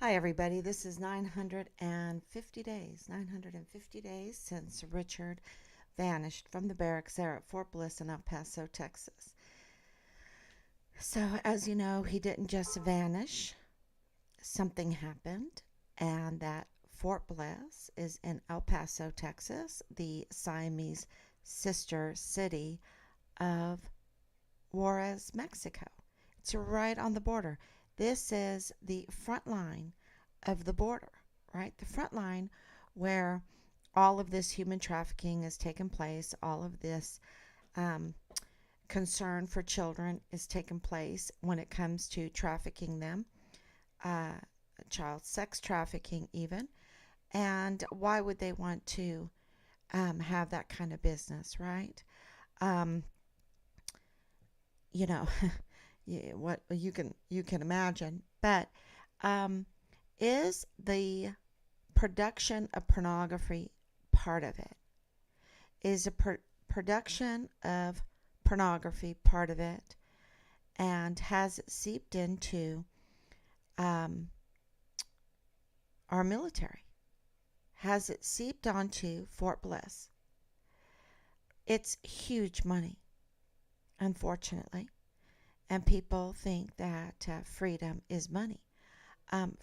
Hi, everybody. This is 950 days since Richard vanished from the barracks there at Fort Bliss in El Paso, Texas. So, as you know, he didn't just vanish, something happened, and that Fort Bliss is in El Paso, Texas, the Siamese sister city of Juarez, Mexico. It's right on the border. This is the front line of the border, right? The front line where all of this human trafficking is taking place, all of this um, concern for children is taking place when it comes to trafficking them, uh, child sex trafficking, even. And why would they want to have that kind of business, right? Um, you know, what you can imagine, but um, is the production of pornography part of it? Is a production of pornography part of it? And has it seeped into um, our military? Has it seeped onto Fort Bliss? It's huge money, unfortunately. And people think that freedom is money.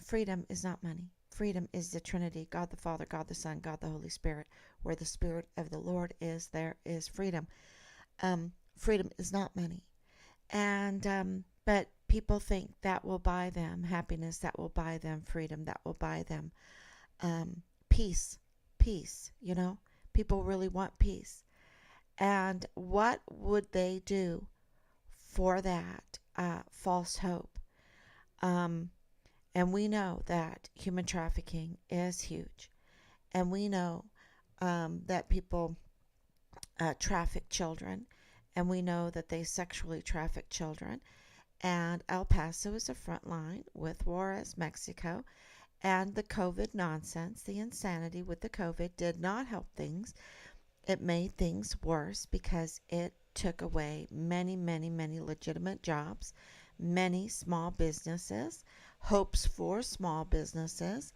Freedom is not money. Freedom is the Trinity, God the Father, God the Son, God the Holy Spirit. Where the Spirit of the Lord is, there is freedom. Freedom is not money. And but people think that will buy them happiness, that will buy them freedom, that will buy them peace. Peace, People really want peace. And what would they do for that false hope? Um, and we know that human trafficking is huge. And we know that people traffic children. And we know that they sexually traffic children. And El Paso is a front line with Juarez, Mexico. And the COVID nonsense, the insanity with the COVID did not help things. It made things worse because it took away many, many, many legitimate jobs, many small businesses, hopes for small businesses,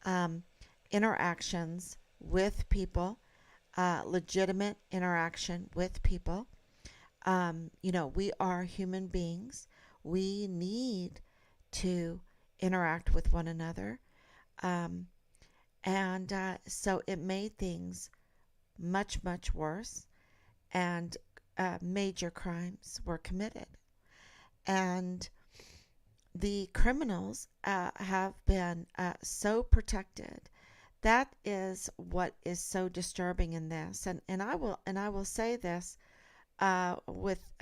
um, interactions with people, legitimate interaction with people. We are human beings. We need to interact with one another. Um, and so it made things much, much worse. And major crimes were committed. And the criminals have been so protected. That is what is so disturbing in this. And I will say this with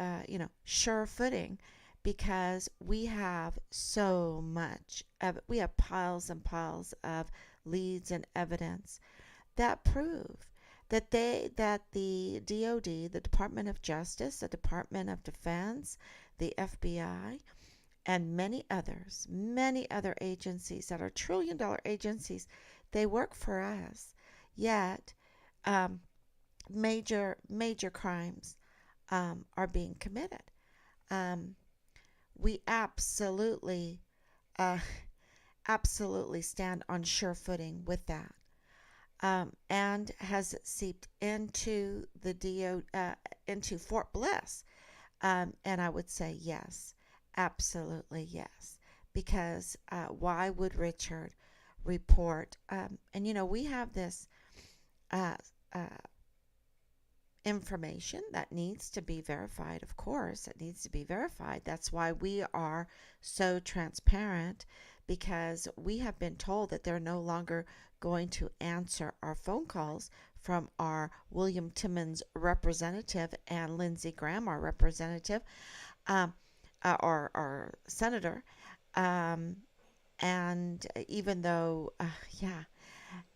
sure footing, because we have so much we have piles and piles of leads and evidence that prove that the DOD, the Department of Justice, the Department of Defense, the FBI, and many other agencies that are trillion-dollar agencies, they work for us. Yet, um, major crimes are being committed. Um, we uh, absolutely stand on sure footing with that. And has it seeped into into Fort Bliss? And I would say yes, absolutely yes, because why would Richard report? And we have this uh, uh, information that needs to be verified. Of course, it needs to be verified. That's why we are so transparent, because we have been told that they're no longer going to answer our phone calls from our William Timmons representative and Lindsey Graham, our representative, um, our senator. Um, and even though, yeah,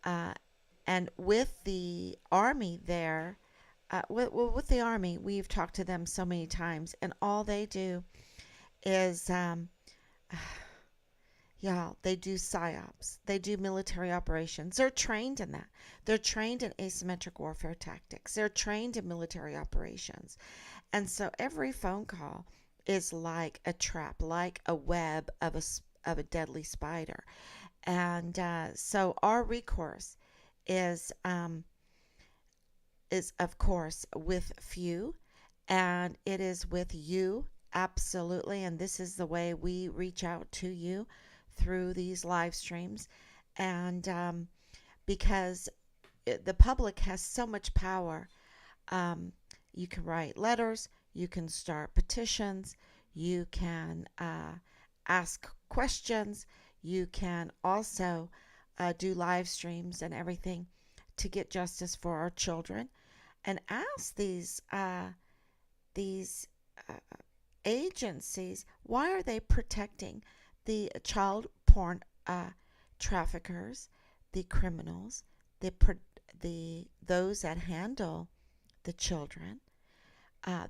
uh, and with the Army there, with the Army, we've talked to them so many times, and all they do is, yeah, they do psyops. They do military operations. They're trained in that. They're trained in asymmetric warfare tactics. They're trained in military operations. And so every phone call is like a trap, like a web of a deadly spider. And so our recourse is um, is of course with few, and it is with you absolutely. And this is the way we reach out to you through these live streams, and because the public has so much power. Um, you can write letters, you can start petitions, you can ask questions, you can also do live streams and everything to get justice for our children, and ask these uh, agencies, why are they protecting the child porn traffickers, the criminals, the those that handle the children,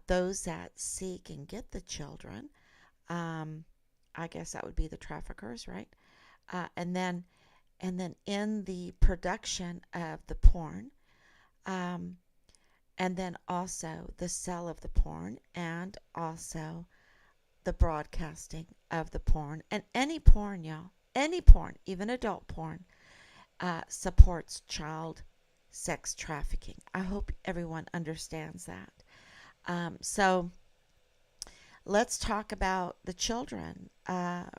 those that seek and get the children. Um, I guess that would be the traffickers, right? Uh, and then and then in the production of the porn, um, and then also the sale of the porn, and also the broadcasting of the porn, and any porn, y'all, any porn, even adult porn, supports child sex trafficking. I hope everyone understands that. So let's talk about the children.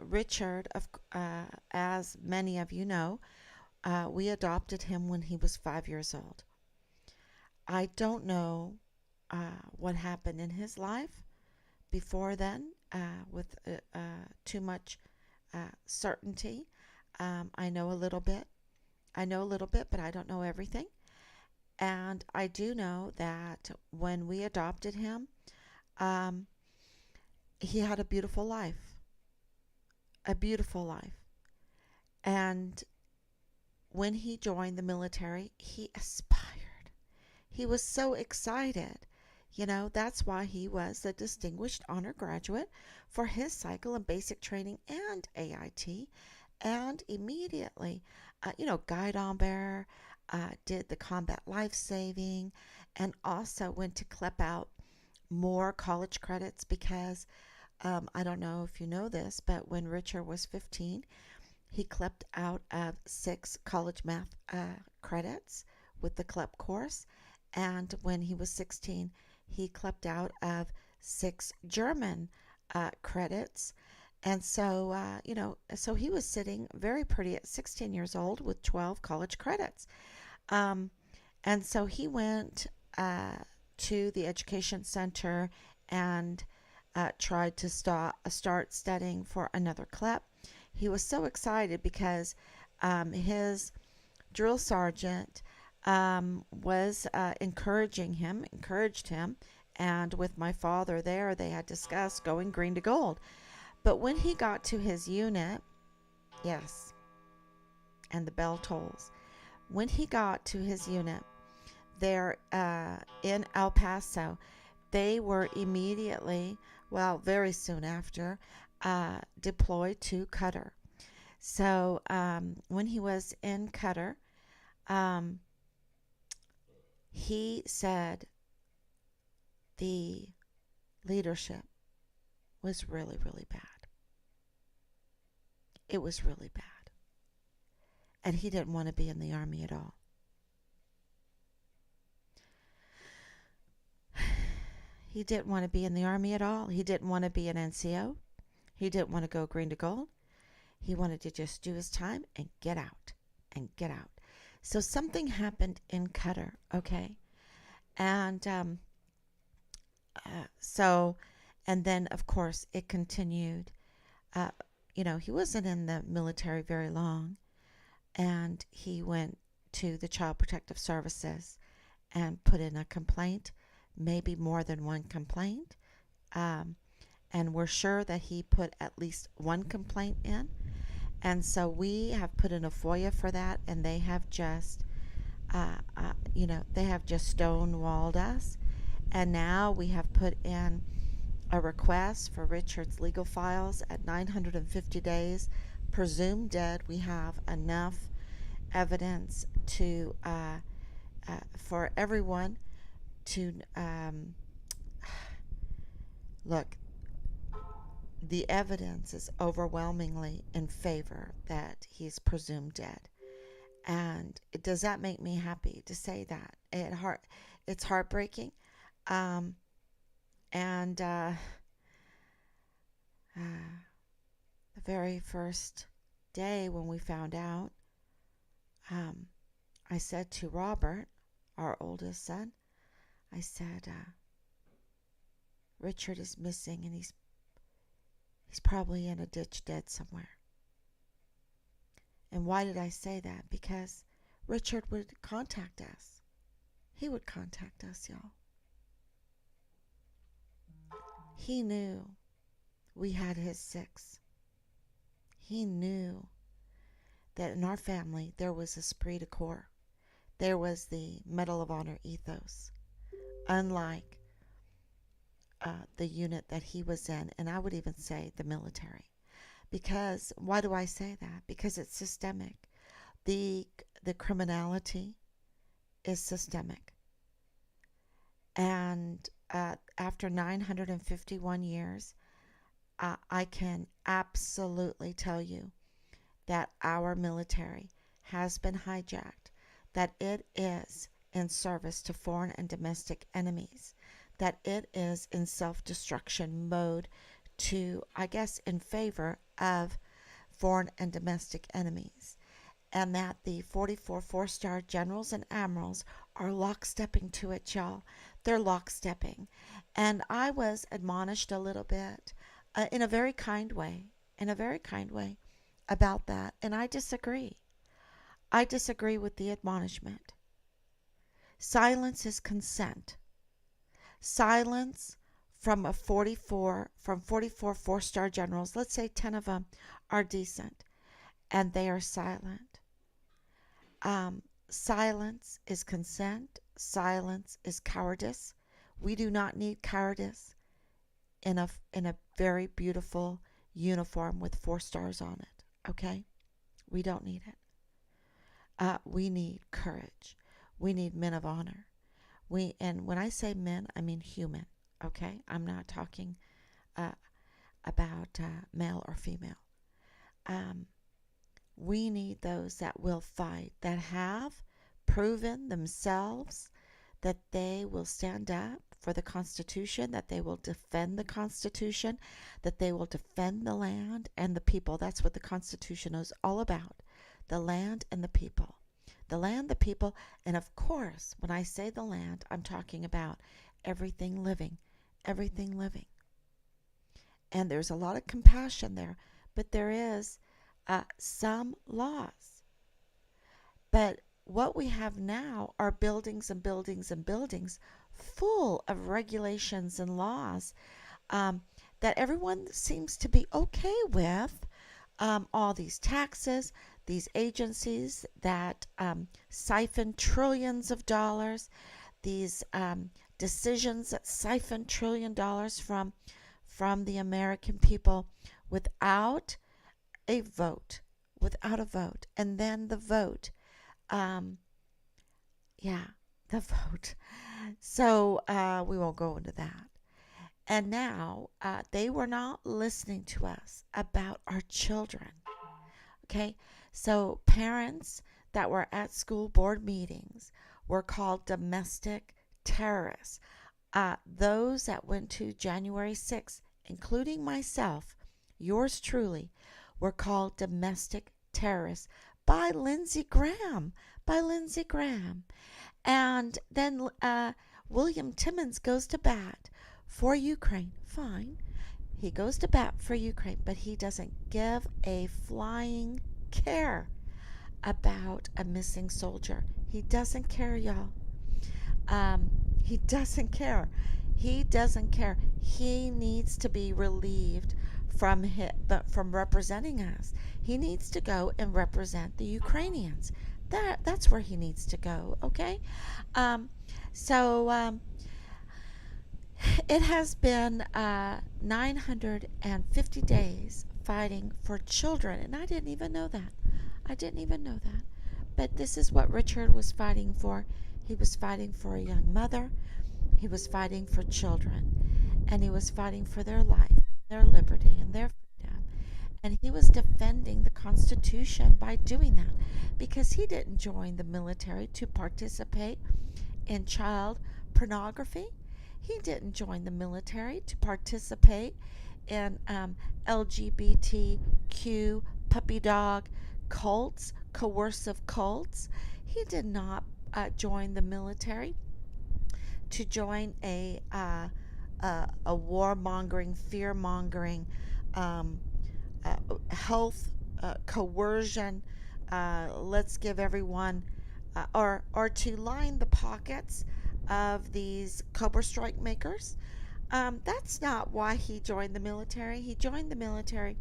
Richard, as many of you know, we adopted him when he was 5 years old. I don't know what happened in his life before then with too much certainty. I know a little bit. I know a little bit, but I don't know everything. And I do know that when we adopted him, um, he had a beautiful life, a beautiful life. And when he joined the military, he aspired. He was so excited. You know, that's why he was a distinguished honor graduate for his cycle and basic training and AIT. And immediately, guidon bearer, did the combat life saving, and also went to clip out more college credits because I don't know if you know this, but when Richard was 15, he clipped out of 6 college math credits with the CLEP course. And when he was 16, he clipped out of 6 German credits. And so, so he was sitting very pretty at 16 years old with 12 college credits. Um, and so he went to the education center and tried to start studying for another CLEP. He was so excited because his drill sergeant was encouraged him, and with my father there, they had discussed going green to gold. But when he got to his unit, yes, and the bell tolls. When he got to his unit there in El Paso, they were immediately, well, very soon after, deployed to Qatar. So when he was in Qatar, he said the leadership was really, really bad. It was really bad. And he didn't want to be in the Army at all. He didn't want to be in the Army at all. He didn't want to be an NCO. He didn't want to go green to gold. He wanted to just do his time and get out. So something happened in Qatar, okay? And and then, of course, it continued. He wasn't in the military very long, and he went to the Child Protective Services and put in a complaint, maybe more than one complaint. And we're sure that he put at least one complaint in. And so we have put in a FOIA for that, and they have just, stonewalled us. And now we have put in a request for Richard's legal files at 950 days, presumed dead. We have enough evidence to for everyone to look. the evidence is overwhelmingly in favor that he's presumed dead. And does that make me happy to say that? It's heartbreaking. Um, and the very first day when we found out, I said to Robert, our oldest son, I said, Richard is missing and he's probably in a ditch dead somewhere. And why did I say that? Because Richard would contact us. He would contact us, y'all. He knew we had his six. He knew that in our family there was esprit de corps. There was the Medal of Honor ethos. Unlike the unit that he was in, and I would even say the military. Because, why do I say that? Because it's systemic. The criminality is systemic. And after 951 years, I can absolutely tell you that our military has been hijacked, that it is in service to foreign and domestic enemies, that it is in self-destruction mode I guess, in favor of foreign and domestic enemies, and that the 44 four-star generals and admirals are lockstepping to it, y'all. They're lockstepping. And I was admonished a little bit, in a very kind way, about that, and I disagree. I disagree with the admonishment. Silence is consent. Silence from 44 four-star generals, let's say 10 of them are decent, and they are silent. Silence is consent. Silence is cowardice. We do not need cowardice in a very beautiful uniform with 4 stars on it. Okay, we don't need it. We need courage. We need men of honor. And when I say men, I mean human. Okay, I'm not talking about male or female. We need those that will fight, that have proven themselves that they will stand up for the Constitution, that they will defend the Constitution, that they will defend the land and the people. That's what the Constitution is all about, the land and the people. The land, the people, and of course, when I say the land, I'm talking about everything living. Everything living. And there's a lot of compassion there, but there is some laws. But what we have now are buildings and buildings and buildings full of regulations and laws that everyone seems to be okay with. All these taxes, these agencies that siphon trillions of dollars, these decisions that siphon $1 trillion from the American people without a vote, and then the vote, the vote. So we won't go into that. And now they were not listening to us about our children. Okay, so parents that were at school board meetings were called domestic terrorists. Those that went to January 6th, including myself, yours truly, were called domestic terrorists by Lindsey Graham. And then William Timmons goes to bat for Ukraine. Fine. He goes to bat for Ukraine, but he doesn't give a flying care about a missing soldier. He doesn't care, y'all. He doesn't care. He doesn't care. He needs to be relieved from representing us. He needs to go and represent the Ukrainians. That's where he needs to go. Okay. So it has been 950 days fighting for children, and I didn't even know that. But this is what Richard was fighting for. He was fighting for a young mother. He was fighting for children, and he was fighting for their life. their liberty and their freedom. And he was defending the Constitution by doing that because he didn't join the military to participate in child pornography. He didn't join the military to participate in LGBTQ puppy dog cults, coercive cults. He did not join the military to join a warmongering, fear mongering, um, uh, health coercion. Let's give everyone, or to line the pockets of these Cobra Strike makers. That's not why he joined the military. He joined the military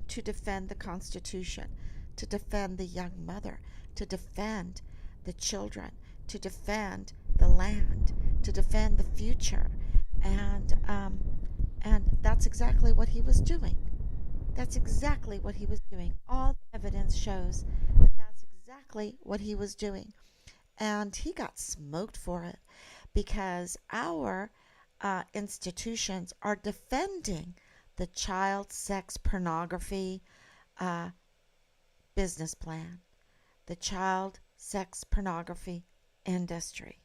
to defend the Constitution, to defend the young mother, to defend the children, to defend the land, to defend the future, and and that's exactly what he was doing. That's exactly what he was doing. All the evidence shows that that's exactly what he was doing, and he got smoked for it because our institutions are defending the child sex pornography uh, business plan, the child sex pornography industry.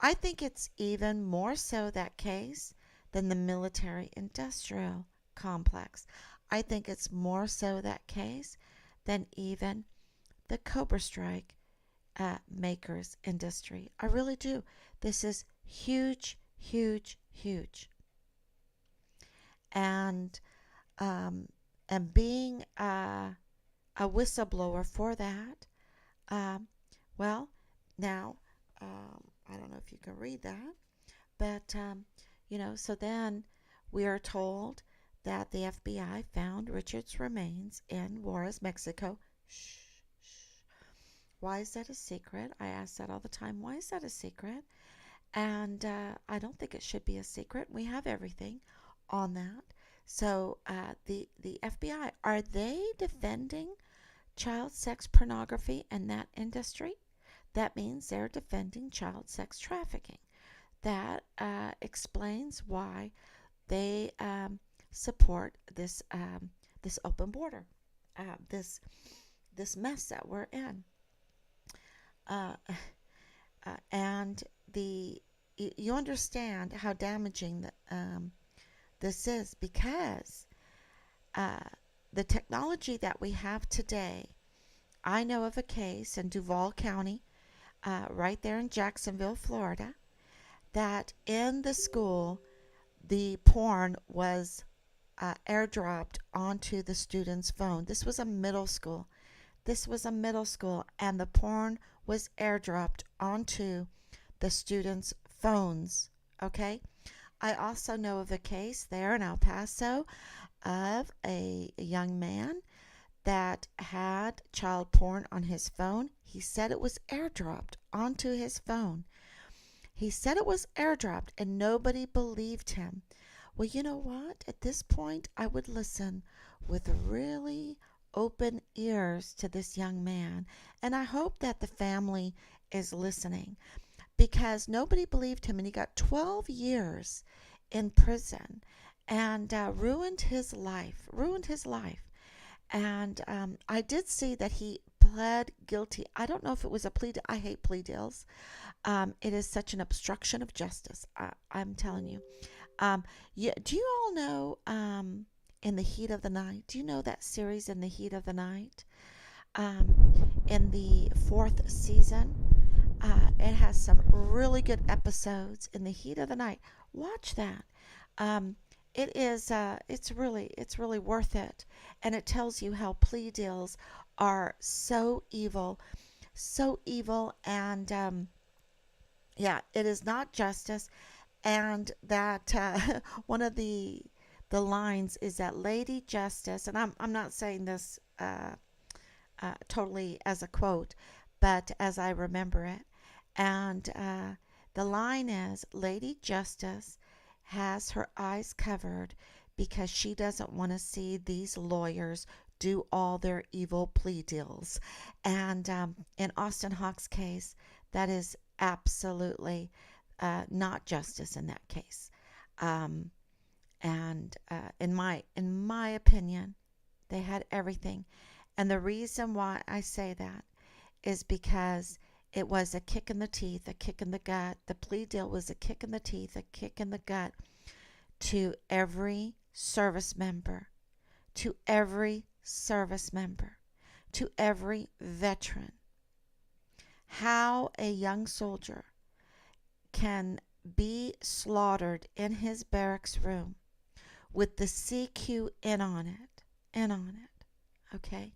I think it's even more so that case than the military industrial complex. I think it's more so that case than even the Cobra Strike makers industry. I really do. This is huge, huge, huge. And and being a whistleblower for that, um, well, now I don't know if you can read that, but so then we are told that the FBI found Richard's remains in Juarez, Mexico. Shh, shh. Why is that a secret? I ask that all the time. Why is that a secret? And I don't think it should be a secret. We have everything on that. So the FBI, are they defending child sex pornography and that industry? That means they're defending child sex trafficking. That explains why they support this open border, this mess that we're in. Uh, and the you understand how damaging this is because uh, the technology that we have today. I know of a case in Duval County, right there in Jacksonville, Florida, that in the school the porn was airdropped onto the student's phone. This was a middle school. This was a middle school, and the porn was airdropped onto the students' phones. Okay? I also know of a case there in El Paso of a young man that had child porn on his phone. He said it was airdropped onto his phone. He said it was airdropped, and nobody believed him. Well, you know what? At this point, I would listen with really open ears to this young man. And I hope that the family is listening because nobody believed him, and he got 12 years in prison and ruined his life. Ruined his life. And I did see that he pled guilty. I don't know if it was a plea. I hate plea deals. It is such an obstruction of justice. I'm telling you. Yeah, do you all know In the Heat of the Night? Do you know that series In the Heat of the Night? In the fourth season, it has some really good episodes. In the Heat of the Night, watch that. Um, it is it's really worth it, and it tells you how plea deals are so evil, and yeah, it is not justice, and that one of the lines is that Lady Justice, and I'm not saying this totally as a quote, but as I remember it, and the line is Lady Justice has her eyes covered because she doesn't want to see these lawyers do all their evil plea deals. And in Austin Hawke's case, that is absolutely not justice in that case. Um, And in my opinion, they had everything. And the reason why I say that is because it was a kick in the teeth, a kick in the gut. The plea deal was a kick in the teeth, a kick in the gut to every service member, to every service member, to every veteran. How a young soldier can be slaughtered in his barracks room with the CQ in on it, okay?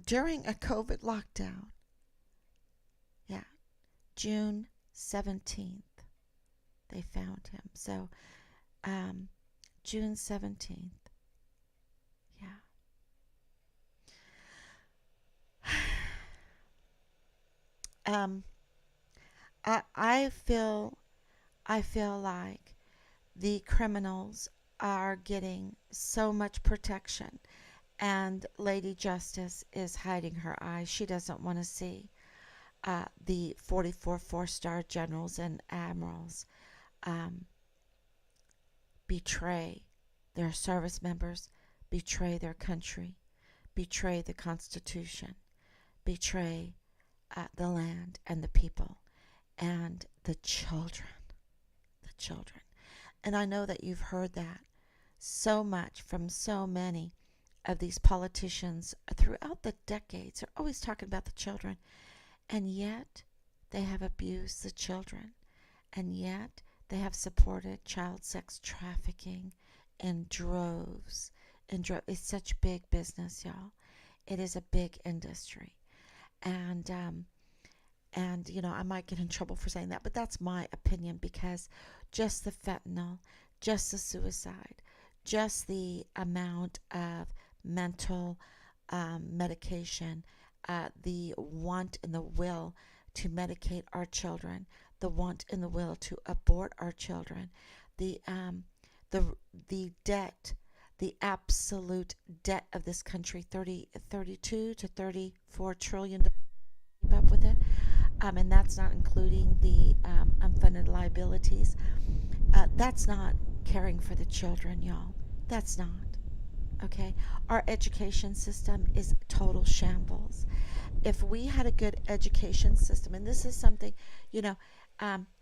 During a COVID lockdown, yeah, June 17th, they found him. So, June 17th, yeah. I feel like the criminals are getting so much protection, and Lady Justice is hiding her eyes. She doesn't want to see the 44 four-star generals and admirals um, betray their service members, betray their country, betray the Constitution, betray the land and the people and the children. The children. And I know that you've heard that so much from so many of these politicians throughout the decades. They're always talking about the children. And yet they have abused the children. And yet they have supported child sex trafficking in droves. It's such big business, y'all. It is a big industry. And I might get in trouble for saying that, but that's my opinion, because just the fentanyl, just the suicide, just the amount of mental medication, the want and the will to medicate our children, the want and the will to abort our children, the debt, the absolute debt of this country, 32 to 34 trillion dollars. Keep up with it. And that's not including the unfunded liabilities. That's not caring for the children, y'all. That's not. Okay? Our education system is total shambles. If we had a good education system, and this is something,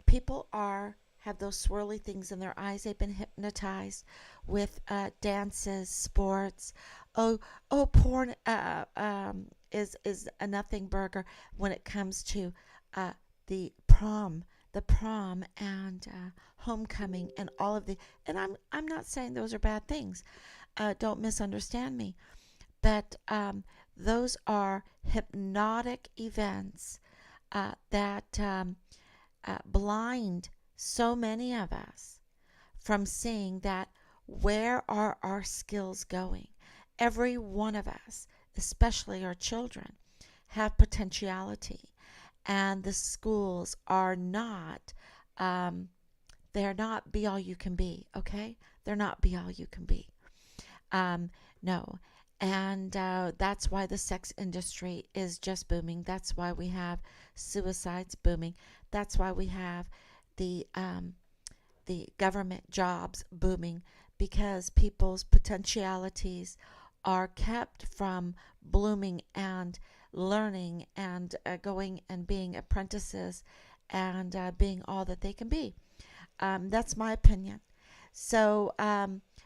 people have those swirly things in their eyes. They've been hypnotized with dances, sports. Porn is a nothing burger when it comes to the prom and homecoming and all of the. And I'm not saying those are bad things. Don't misunderstand me, but those are hypnotic events that blind so many of us from seeing that where are our skills going. Every one of us, especially our children, have potentiality, and the schools are not they're not be all you can be. Okay, they're not be all you can be. No. And that's why the sex industry is just booming. That's why we have suicides booming. That's why we have the government jobs booming, because people's potentialities are kept from blooming and learning and going and being apprentices and being all that they can be. That's my opinion. So,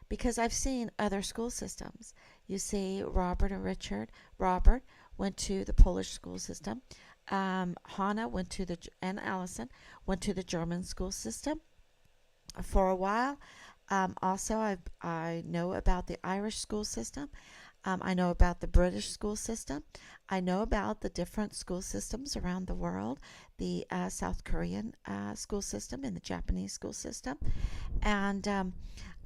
because I've seen other school systems. You see, Robert and Richard. Robert went to the Polish school system. Hannah and Allison went to the German school system for a while. Also, I know about the Irish school system. I know about the British school system. I know about the different school systems around the world, the South Korean school system and the Japanese school system. And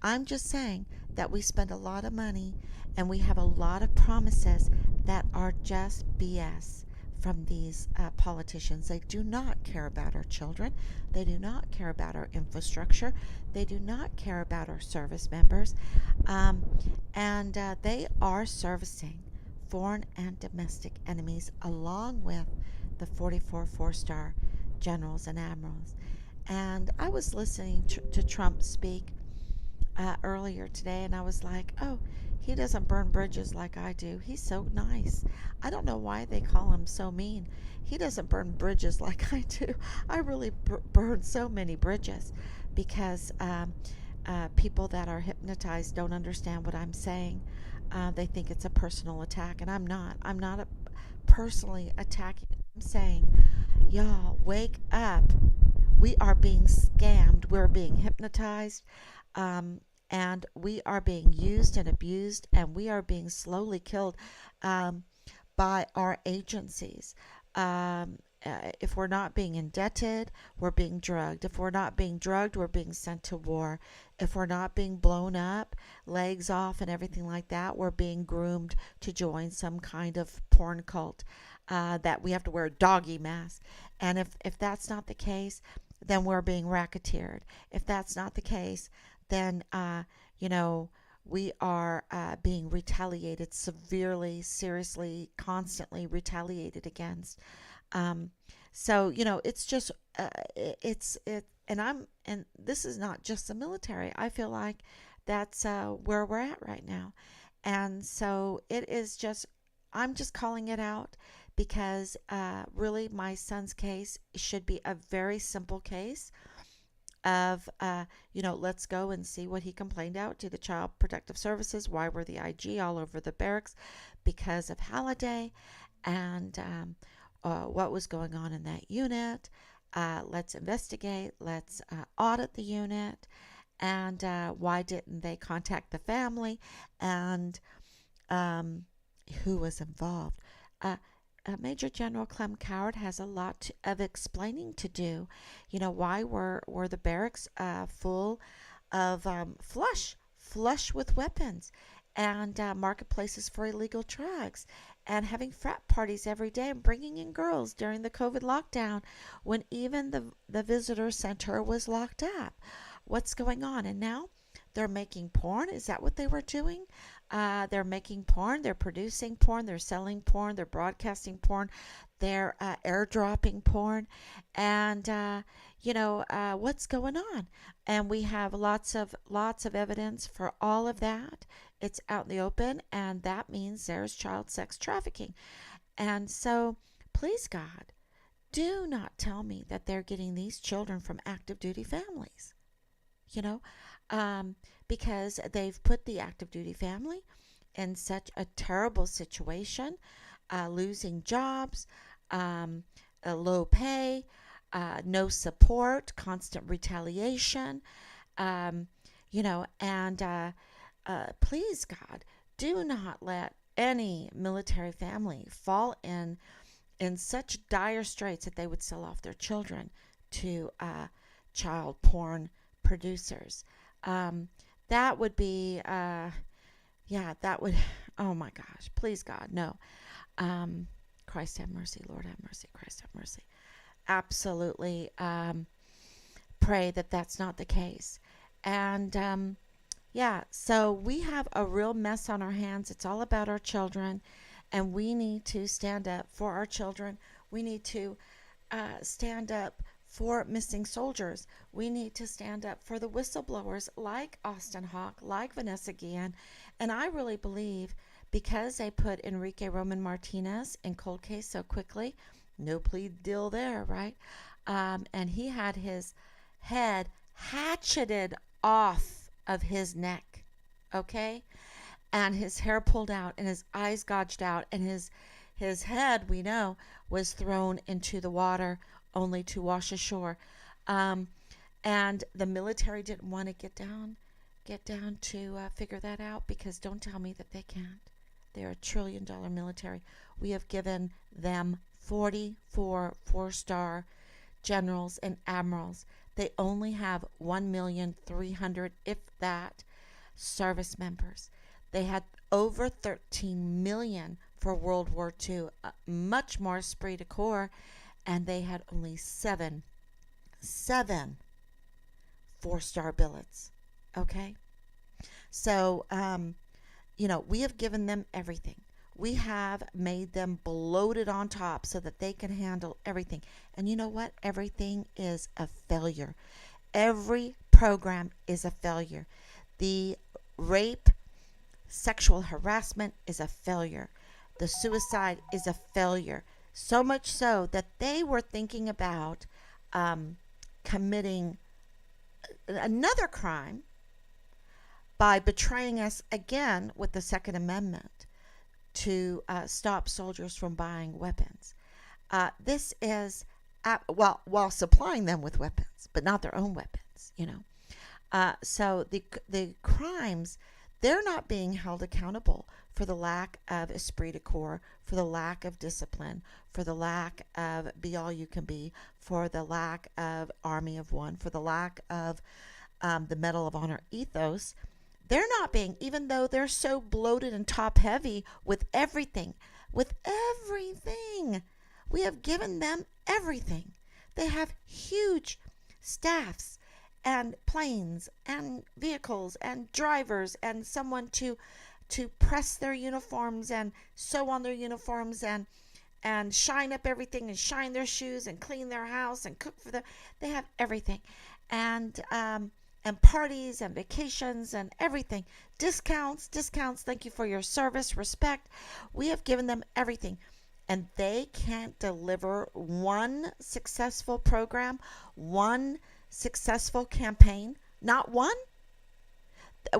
I'm just saying that we spend a lot of money and we have a lot of promises that are just BS from these politicians. They do not care about our children. They do not care about our infrastructure. They do not care about our service members. And they are servicing foreign and domestic enemies along with the 44 four-star generals and admirals. And I was listening to Trump speak, earlier today, and I was like, oh, he doesn't burn bridges like I do. He's so nice. I don't know why they call him so mean. He doesn't burn bridges like I do. I really burn so many bridges because people that are hypnotized don't understand what I'm saying. They think it's a personal attack, and I'm not. I'm not personally attacking. I'm saying, y'all, wake up. We are being scammed. We're being hypnotized. Um, and we are being used and abused, and we are being slowly killed um, by our agencies. If we're not being indebted, we're being drugged. If we're not being drugged, we're being sent to war. If we're not being blown up, legs off, and everything like that, we're being groomed to join some kind of porn cult that we have to wear a doggy mask. And if that's not the case, then we're being racketeered. If that's not the case, then, you know, we are being retaliated severely, seriously, constantly retaliated against. Um, so it's just and this is not just the military. I feel like that's where we're at right now, and so it is just. I'm just calling it out because really my son's case should be a very simple case of let's go and see what he complained out to the Child Protective Services. Why were the IG all over the barracks? Because of Halliday, and what was going on in that unit. Let's investigate. Let's audit the unit. And why didn't they contact the family? And who was involved? Major General Clem Coward has a lot of explaining to do. Why were the barracks full of flush with weapons, and marketplaces for illegal drugs, and having frat parties every day, and bringing in girls during the COVID lockdown when even the visitor center was locked up? What's going on? And now they're making porn. Is that what they were doing? They're making porn. They're producing porn. They're selling porn. They're broadcasting porn. They're airdropping porn. And what's going on? And we have lots of evidence for all of that. It's out in the open, and that means there's child sex trafficking. And so, please God, do not tell me that they're getting these children from active duty families. You know, because they've put the active duty family in such a terrible situation, losing jobs, a low pay, no support, constant retaliation, and please God, do not let any military family fall in such dire straits that they would sell off their children to child porn producers. That would be, that would, oh my gosh, please God, no. Christ have mercy, Lord have mercy, Christ have mercy. Absolutely pray that that's not the case. And so we have a real mess on our hands. It's all about our children, and we need to stand up for our children. We need to stand up for missing soldiers. We need to stand up for the whistleblowers like Austin Hawk, like Vanessa Guillen. And I really believe because they put Enrique Roman Martinez in cold case so quickly, no plea deal there, right? And he had his head hatcheted off of his neck, okay? And his hair pulled out and his eyes gouged out, and his head, we know, was thrown into the water only to wash ashore. And the military didn't want to get down to figure that out, because don't tell me that they can't. They're a $1 trillion military. We have given them 44 four-star generals and admirals. They only have 1,300,000, if that, service members. They had over 13 million for World War II, much more esprit de corps, and they had only seven four-star billets. Okay? So, we have given them everything. We have made them bloated on top so that they can handle everything. And you know what? Everything is a failure. Every program is a failure. The rape, sexual harassment is a failure. The suicide is a failure. So much so that they were thinking about committing another crime by betraying us again with the Second Amendment to stop soldiers from buying weapons. This is, while supplying them with weapons, but not their own weapons, So the crimes, they're not being held accountable for the lack of esprit de corps, for the lack of discipline, for the lack of be all you can be, for the lack of army of one, for the lack of the Medal of Honor ethos. They're not being, even though they're so bloated and top heavy with everything, we have given them everything. They have huge staffs and planes and vehicles and drivers and someone to press their uniforms and sew on their uniforms and shine up everything and shine their shoes and clean their house and cook for them. They have everything. And parties and vacations and everything. Discounts. Thank you for your service, respect. We have given them everything. And they can't deliver one successful program, one successful campaign, not one.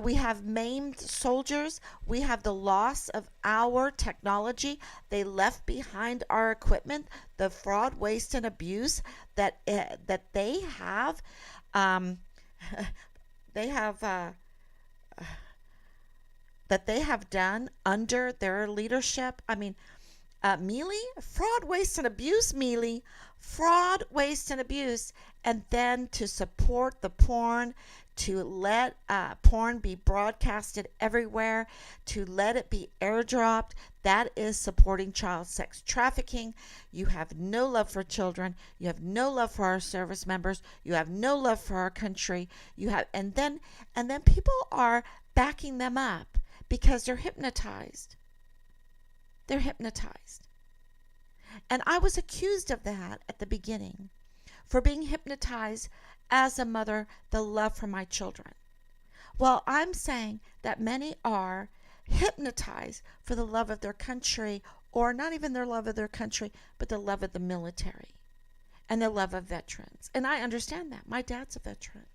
We have maimed soldiers. We have the loss of our technology. They left behind our equipment, the fraud, waste, and abuse that they have. That they have done under their leadership. I mean, Mealy, fraud, waste, and abuse, Mealy. Fraud, waste, and abuse. And then to support the porn, to let porn be broadcasted everywhere, to let it be airdropped, that is supporting child sex trafficking. You have no love for children. You have no love for our service members. You have no love for our country. And then people are backing them up because they're hypnotized. They're hypnotized. And I was accused of that at the beginning, for being hypnotized as a mother, the love for my children. Well, I'm saying that many are hypnotized for the love of their country, or not even their love of their country, but the love of the military and the love of veterans. And I understand that. My dad's a veteran.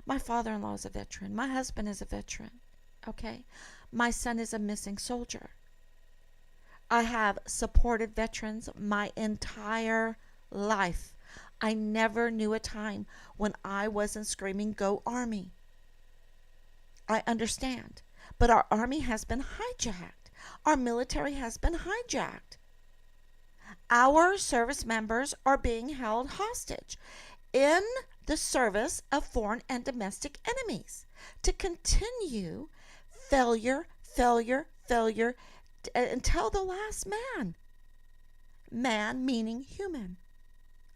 My father-in-law is a veteran. My husband is a veteran. Okay? My son is a missing soldier. I have supported veterans my entire life. I never knew a time when I wasn't screaming, "Go Army." I understand. But our Army has been hijacked. Our military has been hijacked. Our service members are being held hostage in the service of foreign and domestic enemies to continue failure until the last man. Man meaning human.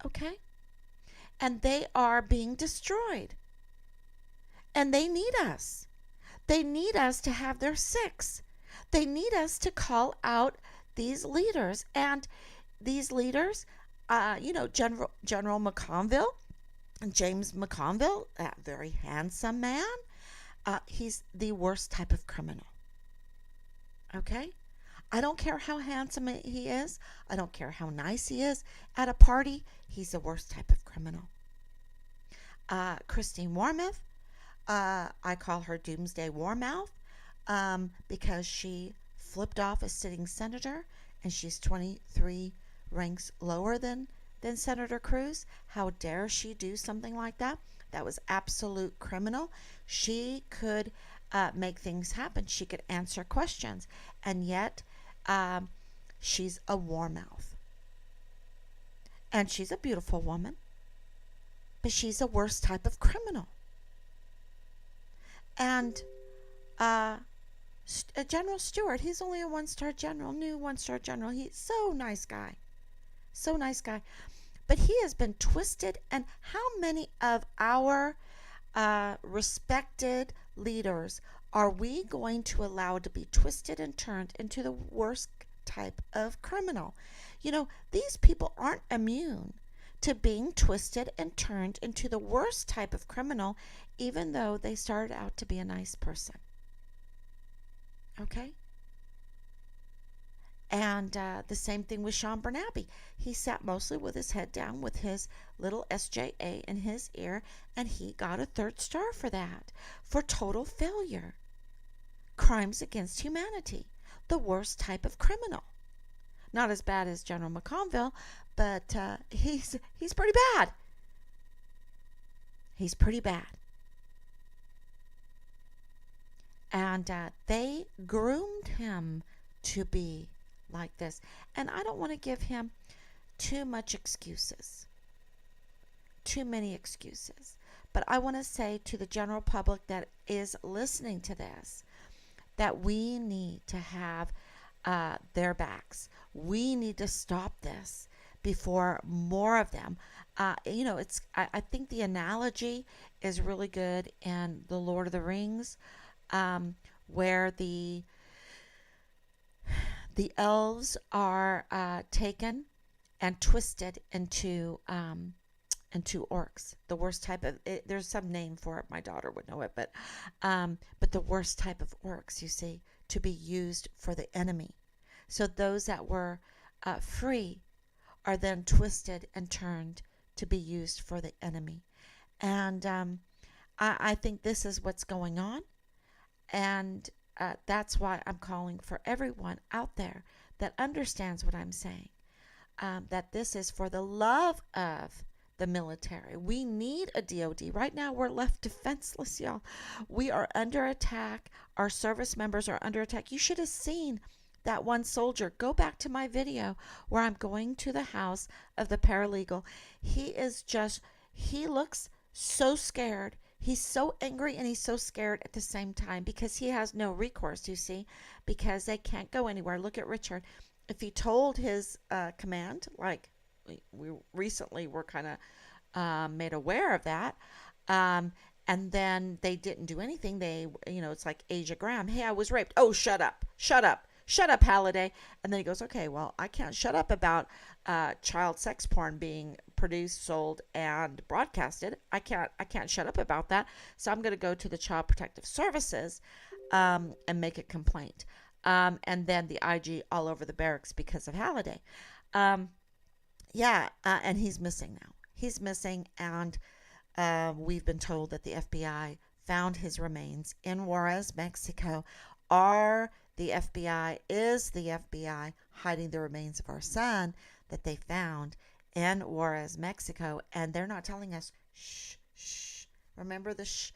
Okay? And they are being destroyed. And they need us. They need us to have their six. They need us to call out these leaders. And these leaders, General McConville, James McConville, that very handsome man, he's the worst type of criminal. Okay? I don't care how handsome he is. I don't care how nice he is. At a party, he's the worst type of criminal. Christine Wormuth, I call her Doomsday Warmouth, because she flipped off a sitting senator, and she's 23 ranks lower than Senator Cruz. How dare she do something like that? That was absolute criminal. She could make things happen. She could answer questions, and yet she's a warmouth. And she's a beautiful woman, but she's a worst type of criminal. And General Stewart, he's only a one-star general, new one-star general. He's so nice guy. So nice guy. But he has been twisted. And how many of our respected leaders are we going to allow to be twisted and turned into the worst type of criminal? These people aren't immune to being twisted and turned into the worst type of criminal, even though they started out to be a nice person. Okay? And the same thing with Sean Bernabe. He sat mostly with his head down with his little SJA in his ear, and he got a 3rd star for that, for total failure. Crimes against humanity. The worst type of criminal. Not as bad as General McConville, but he's pretty bad. He's pretty bad. And they groomed him to be like this. And I don't want to give him too much excuses. Too many excuses. But I want to say to the general public that is listening to this, that we need to have their backs. We need to stop this before more of them. I think the analogy is really good in The Lord of the Rings, where the elves are taken and twisted into orcs. The worst type of it, there's some name for it. My daughter would know it, but the worst type of orcs, you see, to be used for the enemy. So those that were free are then twisted and turned to be used for the enemy. And I think this is what's going on. And that's why I'm calling for everyone out there that understands what I'm saying, that this is for the love of the military. We need a DOD. Right now, we're left defenseless, y'all. We are under attack. Our service members are under attack. You should have seen that one soldier. Go back to my video where I'm going to the house of the paralegal. He looks so scared. He's so angry and he's so scared at the same time because he has no recourse, you see, because they can't go anywhere. Look at Richard. If he told his command, like we recently were kind of made aware of that, and then they didn't do anything. They, it's like Asia Graham. Hey, I was raped. Oh, shut up. Shut up. Shut up, Halliday. And then he goes, okay, well, I can't shut up about child sex porn being produced, sold, and broadcasted. I can't shut up about that. So I'm going to go to the Child Protective Services and make a complaint. And then the IG all over the barracks because of Halliday. And he's missing now. He's missing, and we've been told that the FBI found his remains in Juarez, Mexico. The FBI hiding the remains of our son that they found in Juarez, Mexico, and they're not telling us, shh, shh. Remember the shh?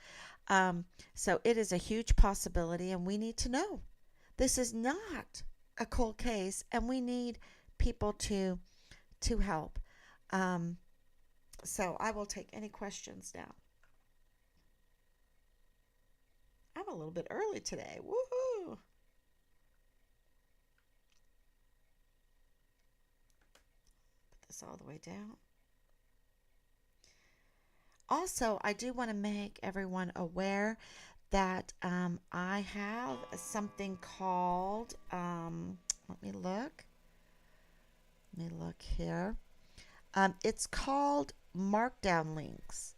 So it is a huge possibility, and we need to know. This is not a cold case, and we need people to help. So I will take any questions now. I'm a little bit early today. Woohoo! Put this all the way down. Also, I do want to make everyone aware that I have something called, let me look here. It's called Markdown Links.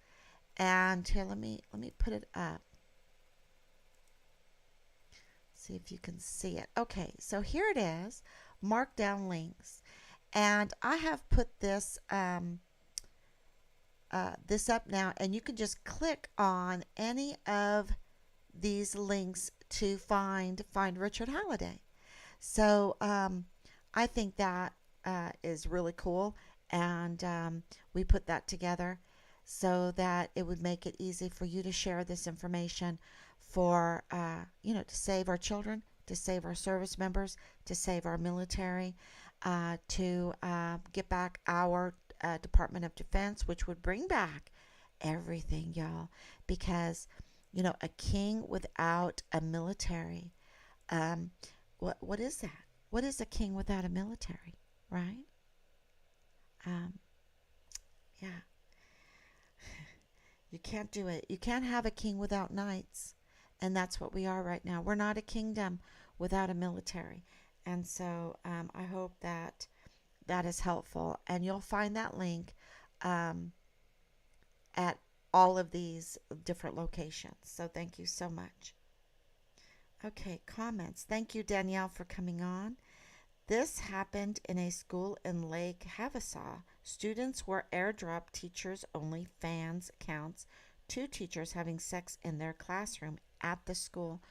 And here, let me put it up. See if you can see it. Okay, so here it is, Markdown Links. And I have put this this up now, and you can just click on any of these links to find Richard Halliday. So I think that is really cool, and we put that together so that it would make it easy for you to share this information for to save our children, to save our service members, to save our military, to get back our Department of Defense, which would bring back everything, y'all, because a king without a military, what is that? What is a king without a military, right? Yeah. You can't do it. You can't have a king without knights, and that's what we are right now. We're not a kingdom without a military, and so I hope that is helpful, and you'll find that link um, at all of these different locations. So thank you so much. Okay, comments. Thank you, Danielle, for coming on. This happened in a school in Lake Havasu. Students were airdropped teachers only fans counts. Two teachers having sex in their classroom at the school.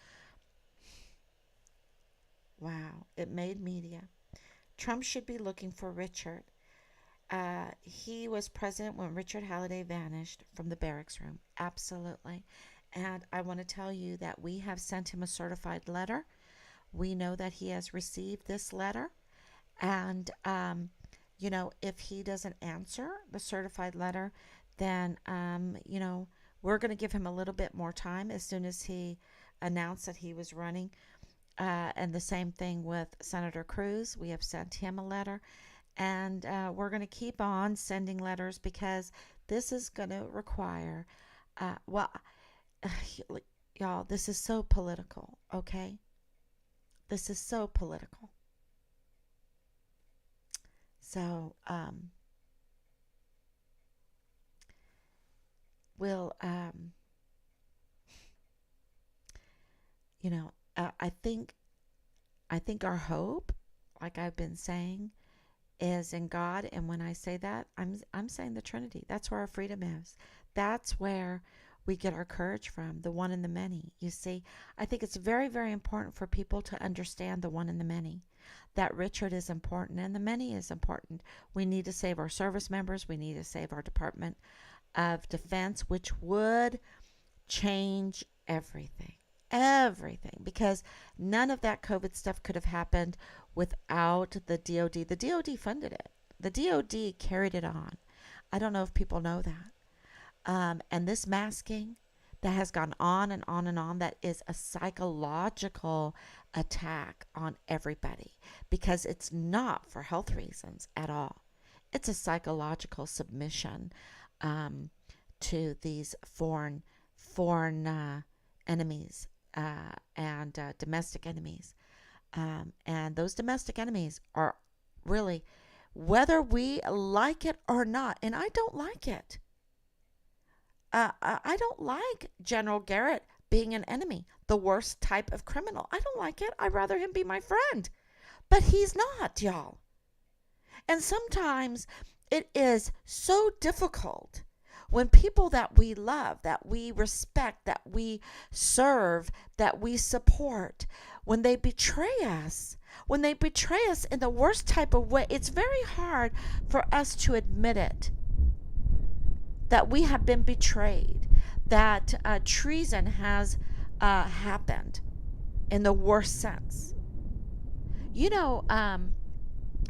Wow, it made media. Trump should be looking for Richard. He was president when Richard Halliday vanished from the barracks room. Absolutely. And I want to tell you that we have sent him a certified letter. We know that he has received this letter. And, if he doesn't answer the certified letter, then, we're going to give him a little bit more time as soon as he announced that he was running. And the same thing with Senator Cruz. We have sent him a letter. And we're going to keep on sending letters because this is going to require, well, y'all, this is so political, okay? This is so political. So, we'll, you know, I think our hope, like I've been saying, is in God. And when I say that, I'm saying the Trinity. That's where our freedom is. That's where we get our courage from, the one and the many. You see, I think it's very, very important for people to understand the one and the many. That Richard is important and the many is important. We need to save our service members. We need to save our Department of Defense, which would change everything. Everything, because none of that COVID stuff could have happened without the DOD. The DOD funded it. The DOD carried it on. I don't know if people know that. And this masking that has gone on and on and on, that is a psychological attack on everybody because it's not for health reasons at all. It's a psychological submission to these foreign enemies and domestic enemies. And those domestic enemies are really, whether we like it or not, and I don't like it. I don't like General Garrett being an enemy, the worst type of criminal. I don't like it. I'd rather him be my friend. But he's not, y'all. And sometimes it is so difficult when people that we love, that we respect, that we serve, that we support, when they betray us in the worst type of way, it's very hard for us to admit it, that we have been betrayed, that treason has happened in the worst sense. You know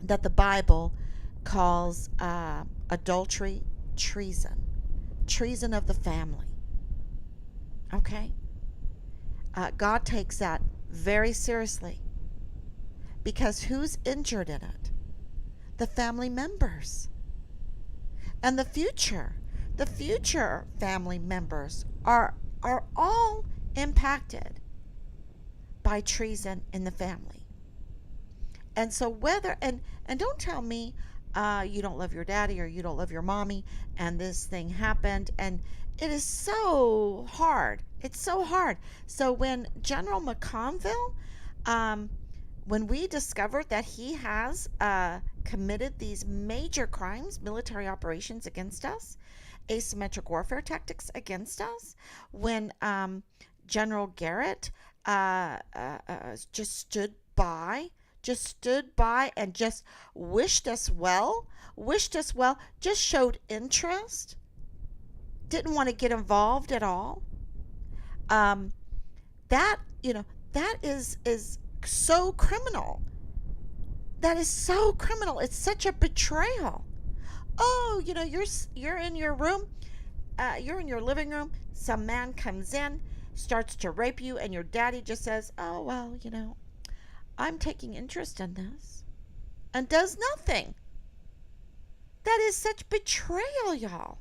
that the Bible calls adultery treason. Treason of the family. Okay? God takes that very seriously. Because who's injured in it? The family members. And the future family members are all impacted by treason in the family. And so and don't tell me you don't love your daddy or you don't love your mommy and this thing happened, and it is so hard. It's so hard. So when General McConville, when we discovered that he has committed these major crimes, military operations against us, asymmetric warfare tactics against us, when General Garrett just stood by and just wished us well, just showed interest, didn't want to get involved at all. That is so criminal. That is so criminal. It's such a betrayal. Oh, you're in your room, you're in your living room, some man comes in, starts to rape you, and your daddy just says, oh, well, I'm taking interest in this, and does nothing. That is such betrayal, y'all.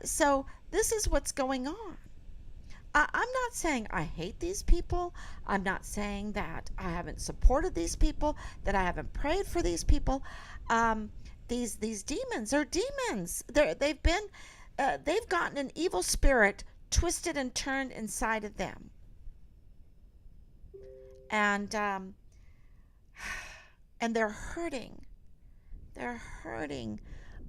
So this is what's going on. I'm not saying I hate these people. I'm not saying that I haven't supported these people, that I haven't prayed for these people. these demons are demons. They've gotten an evil spirit twisted and turned inside of them, and and they're hurting. They're hurting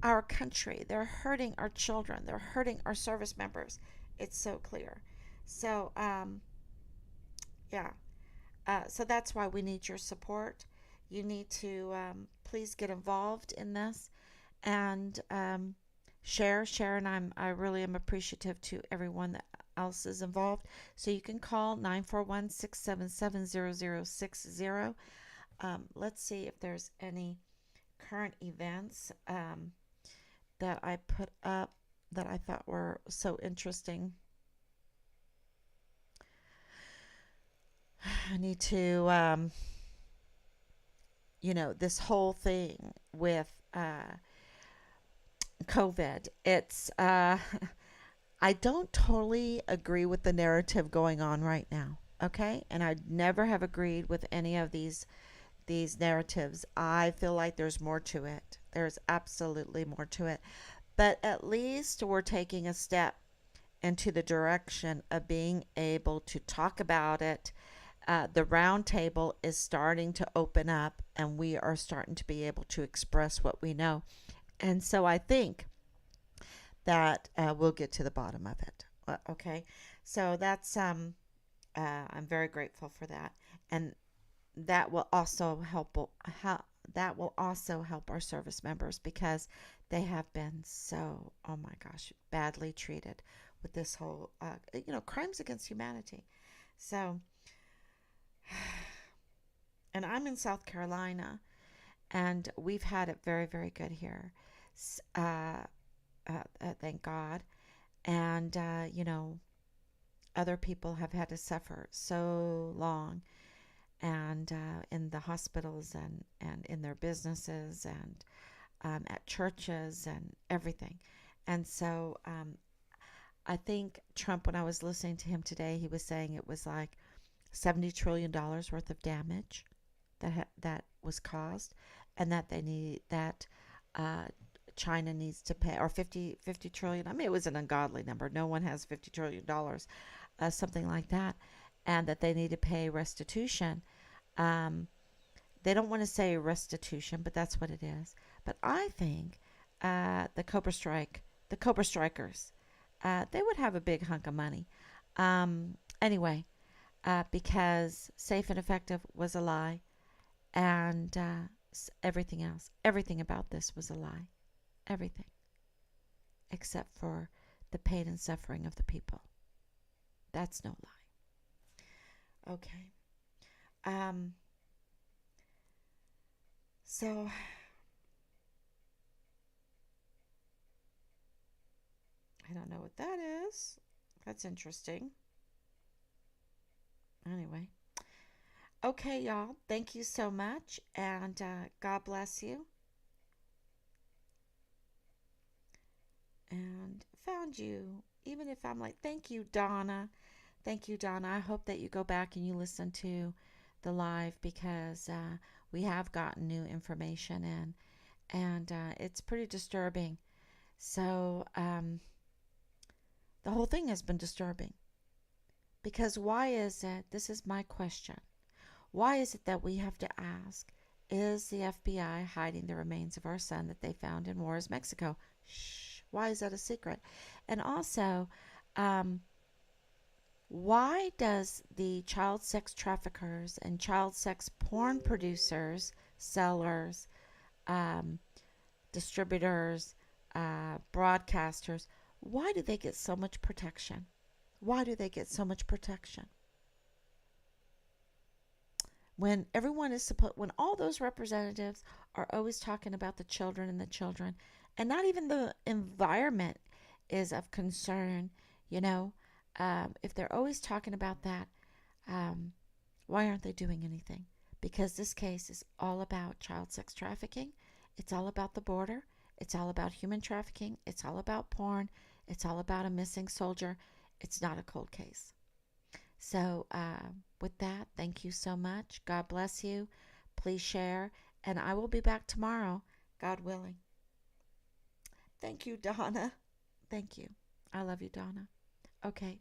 our country. They're hurting our children. They're hurting our service members. It's so clear. So yeah. So that's why we need your support. You need to please get involved in this and share. And I really am appreciative to everyone that else is involved. So you can call 941-677-0060. Let's see if there's any current events that I put up that I thought were so interesting. I need to, this whole thing with COVID. I don't totally agree with the narrative going on right now. Okay, and I never have agreed with any of these narratives. I feel like there's more to it. There's absolutely more to it. But at least we're taking a step into the direction of being able to talk about it. The round table is starting to open up, and we are starting to be able to express what we know. And so I think that we'll get to the bottom of it. Okay, so that's I'm very grateful for that, and that will also that will also help our service members because they have been so, oh my gosh, badly treated with this whole crimes against humanity. So, and I'm in South Carolina, and we've had it very, very good here. Thank God. And other people have had to suffer so long, and in the hospitals and in their businesses and at churches and everything. And so I think Trump, when I was listening to him today, he was saying it was like $70 trillion worth of damage that was caused, and that they need that China needs to pay, or 50 trillion. I mean, it was an ungodly number. No one has $50 trillion, something like that, and that they need to pay restitution. They don't want to say restitution, but that's what it is. But I think the Cobra Strikers, they would have a big hunk of money. Anyway, because safe and effective was a lie, and everything else, everything about this was a lie. Everything. Except for the pain and suffering of the people. That's no lie. Okay. So I don't know what that is. That's interesting. Anyway. Okay, y'all. Thank you so much, and God bless you. And found you. Even if I'm like, thank you, Donna. Thank you, Donna. I hope that you go back and you listen to the live, because we have gotten new information in, and it's pretty disturbing. So the whole thing has been disturbing, because why is it, this is my question, why is it that we have to ask, is the FBI hiding the remains of our son that they found in Juarez, Mexico? Shh, why is that a secret? And also, why does the child sex traffickers and child sex porn producers, sellers, distributors, broadcasters, why do they get so much protection? Why do they get so much protection? When everyone is supposed, when all those representatives are always talking about the children and the children, and not even the environment is of concern, if they're always talking about that, why aren't they doing anything? Because this case is all about child sex trafficking. It's all about the border. It's all about human trafficking. It's all about porn. It's all about a missing soldier. It's not a cold case. So with that, thank you so much. God bless you. Please share. And I will be back tomorrow, God willing. Thank you, Donna. Thank you. I love you, Donna. Okay.